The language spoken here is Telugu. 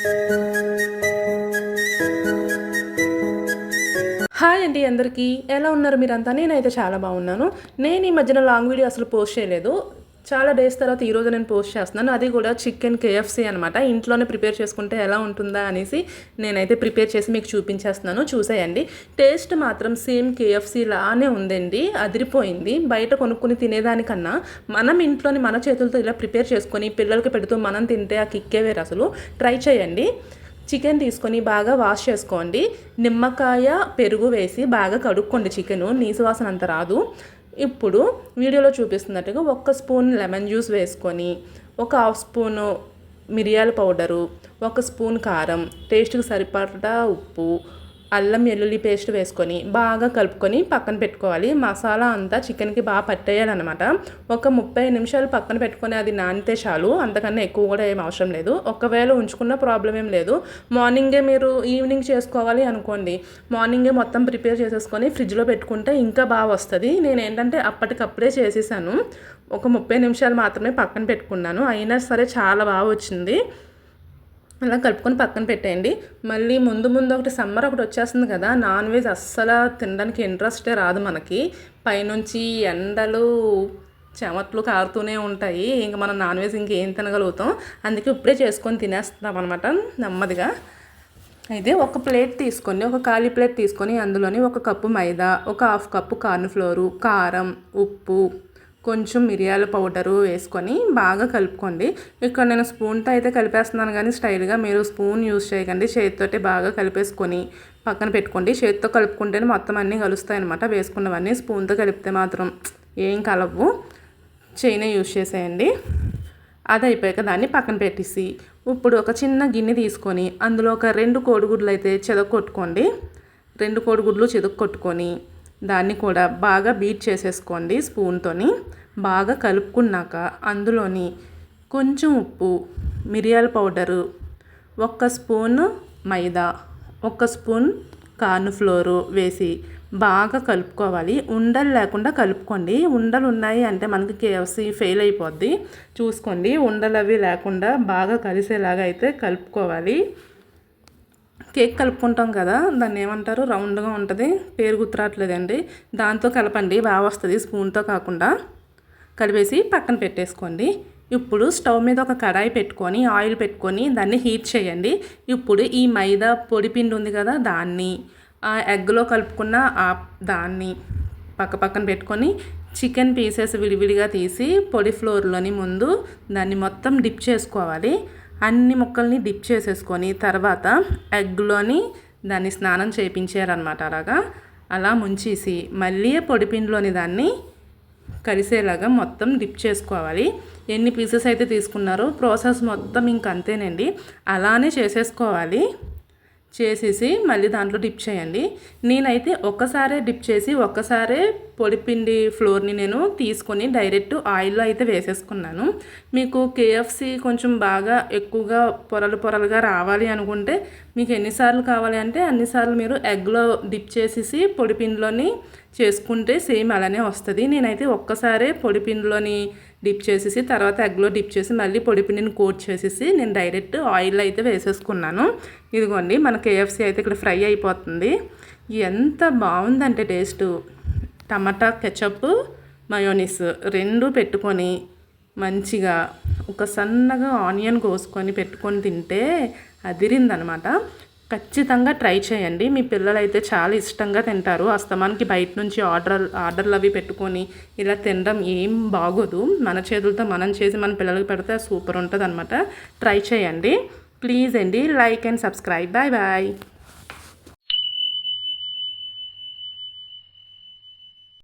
హాయ్ అండి అందరికీ, ఎలా ఉన్నారు మీరంతా? నేనైతే చాలా బాగున్నాను. నేను ఈ మధ్యన లాంగ్ వీడియో అసలు పోస్ట్ చేయలేదు. చాలా డేస్ తర్వాత ఈరోజు నేను పోస్ట్ చేస్తున్నాను. అది కూడా చికెన్ KFC అనమాట. ఇంట్లోనే ప్రిపేర్ చేసుకుంటే ఎలా ఉంటుందా అనేసి నేనైతే ప్రిపేర్ చేసి మీకు చూపించేస్తున్నాను, చూసేయండి. టేస్ట్ మాత్రం సేమ్ KFC లానే ఉందండి, అదిరిపోయింది. బయట కొనుక్కుని తినేదానికన్నా మనం ఇంట్లోని మన చేతులతో ఇలా ప్రిపేర్ చేసుకొని పిల్లలకి పెడుతూ మనం తింటే ఆ కిక్కే వేరు. అసలు ట్రై చేయండి. చికెన్ తీసుకొని బాగా వాష్ చేసుకోండి. నిమ్మకాయ పెరుగు వేసి బాగా కడుక్కోండి. చికెను నీసు వాసన అంత రాదు. ఇప్పుడు వీడియోలో చూపిస్తున్నట్టుగా 1 స్పూన్ లెమన్ జ్యూస్ వేసుకొని, 1/2 స్పూను మిరియాల పౌడరు, 1 స్పూన్ కారం, టేస్ట్కి సరిపడా ఉప్పు, అల్లం వెల్లుల్లి పేస్ట్ వేసుకొని బాగా కలుపుకొని పక్కన పెట్టుకోవాలి. మసాలా అంతా చికెన్కి బాగా పట్టేయాలన్నమాట. ఒక 30 నిమిషాలు పక్కన పెట్టుకొని అది నానితే చాలు, అంతకన్నా ఎక్కువ కూడా ఏం అవసరం లేదు. ఒకవేళ ఉంచుకున్న ప్రాబ్లం ఏం లేదు. మార్నింగే మీరు ఈవినింగ్ చేసుకోవాలి అనుకోండి, మార్నింగే మొత్తం ప్రిపేర్ చేసేసుకొని ఫ్రిడ్జ్లో పెట్టుకుంటే ఇంకా బాగా వస్తుంది. నేను ఏంటంటే అప్పటికప్పుడే చేసేసాను. ఒక 30 నిమిషాలు మాత్రమే పక్కన పెట్టుకున్నాను, అయినా సరే చాలా బాగా వచ్చింది. అలా కలుపుకొని పక్కన పెట్టేయండి. మళ్ళీ ముందు ఒకటి సమ్మర్ ఒకటి వచ్చేస్తుంది కదా, నాన్ వెజ్ అస్సలు తినడానికి ఇంట్రెస్టే రాదు మనకి. పైనుంచి ఎండలు చెమట్లు కారుతూనే ఉంటాయి, ఇంకా మనం నాన్ వెజ్ ఇంకేం తినగలుగుతాం. అందుకే ఇప్పుడే చేసుకొని తినేస్తున్నాం అనమాట నెమ్మదిగా. అయితే ఒక ప్లేట్ తీసుకొని, ఒక ఖాళీ ప్లేట్ తీసుకొని అందులోని 1 కప్పు మైదా, 1/2 కప్పు కార్న్ఫ్లోరు, కారం, ఉప్పు, కొంచెం మిరియాల పౌడరు వేసుకొని బాగా కలుపుకోండి. ఇక్కడ నేను స్పూన్తో అయితే కలిపేస్తున్నాను, కానీ స్టైల్గా మీరు స్పూన్ యూజ్ చేయకండి. చేతితోటి బాగా కలిపేసుకొని పక్కన పెట్టుకోండి. చేతితో కలుపుకుంటేనే మొత్తం అన్నీ కలుస్తాయి అనమాట. వేసుకున్నవన్నీ స్పూన్తో కలిపితే మాత్రం ఏం కలవు. చేయినే యూజ్ చేసేయండి. అది అయిపోయాక దాన్ని పక్కన పెట్టేసి, ఇప్పుడు ఒక చిన్న గిన్నె తీసుకొని అందులో ఒక 2 కోడిగుడ్లు అయితే చెదగొట్టుకోండి. 2 కోడిగుడ్లు చెదగొట్టుకొని దాన్ని కూడా బాగా బీట్ చేసేసుకోండి స్పూన్తోని. బాగా కలుపుకున్నాక అందులోని కొంచెం ఉప్పు, మిరియాల పౌడరు, 1 స్పూన్ మైదా, 1 స్పూన్ కార్న్ఫ్లోరు వేసి బాగా కలుపుకోవాలి. ఉండలు లేకుండా కలుపుకోండి. ఉండలు ఉన్నాయి అంటే మనకి KFC ఫెయిల్ అయిపోద్ది. చూసుకోండి, ఉండలు అవి లేకుండా బాగా కలిసేలాగా అయితే కలుపుకోవాలి. కేక్ కలుపుకుంటాం కదా, దాన్ని ఏమంటారు, రౌండ్గా ఉంటుంది, పేరు గుర్తురాట్లేదండి. దాంతో కలపండి, బాగా వస్తుంది, స్పూన్తో కాకుండా. కలిపేసి పక్కన పెట్టేసుకోండి. ఇప్పుడు స్టవ్ మీద ఒక కడాయి పెట్టుకొని ఆయిల్ పెట్టుకొని దాన్ని హీట్ చేయండి. ఇప్పుడు ఈ మైదా పొడి పిండి ఉంది కదా, దాన్ని ఆ ఎగ్లో కలుపుకున్న దాన్ని పక్కన పెట్టుకొని చికెన్ పీసెస్ విడివిడిగా తీసి పొడి ఫ్లోర్లోని ముందు దాన్ని మొత్తం డిప్ చేసుకోవాలి. అన్ని ముక్కల్ని డిప్ చేసేసుకొని తర్వాత ఎగ్లోని దాన్ని స్నానం చేయించారనమాట. అలా ముంచేసి మళ్ళీ పొడిపిండిలోని దాన్ని కలిసేలాగా మొత్తం డిప్ చేసుకోవాలి. ఎన్ని పీసెస్ అయితే తీసుకున్నారో ప్రాసెస్ మొత్తం ఇంక అంతేనండి, అలానే చేసేసుకోవాలి. చేసేసి మళ్ళీ దాంట్లో డిప్ చేయండి. నేనైతే ఒక్కసారే డిప్ చేసి ఒక్కసారే పొడిపిండి ఫ్లోర్ని నేను తీసుకొని డైరెక్ట్ ఆయిల్లో అయితే వేసేసుకున్నాను. మీకు KFC కొంచెం బాగా ఎక్కువగా పొరలుగా రావాలి అనుకుంటే మీకు ఎన్నిసార్లు కావాలి అంటే అన్నిసార్లు మీరు ఎగ్లో డిప్ చేసేసి పొడిపిండిలోని చేసుకుంటే సేమ్ అలానే వస్తుంది. నేనైతే ఒక్కసారే పొడిపిండిలోని డిప్ చేసేసి తర్వాత ఎగ్లో డిప్ చేసి మళ్ళీ పొడిపిండిని కోట్ చేసేసి నేను డైరెక్ట్ ఆయిల్లో అయితే వేసేసుకున్నాను. ఇదిగోండి మన KFC అయితే ఇక్కడ ఫ్రై అయిపోతుంది. ఎంత బాగుందంటే టేస్టు. టమాటా కెచప్, మయోనీస్ 2 పెట్టుకొని మంచిగా ఒక సన్నగా ఆనియన్ కోసుకొని పెట్టుకొని తింటే అదిరిందనమాట. ఖచ్చితంగా ట్రై చేయండి. మీ పిల్లలు అయితే చాలా ఇష్టంగా తింటారు. అస్తమానికి బయట నుంచి ఆర్డర్లు అవి పెట్టుకొని ఇలా తినడం ఏం బాగోదు. మన చేతులతో మనం చేసి మన పిల్లలకి పెడితే సూపర్ ఉంటుంది అనమాట. ట్రై చేయండి ప్లీజ్ అండి. Like and subscribe. Bye bye.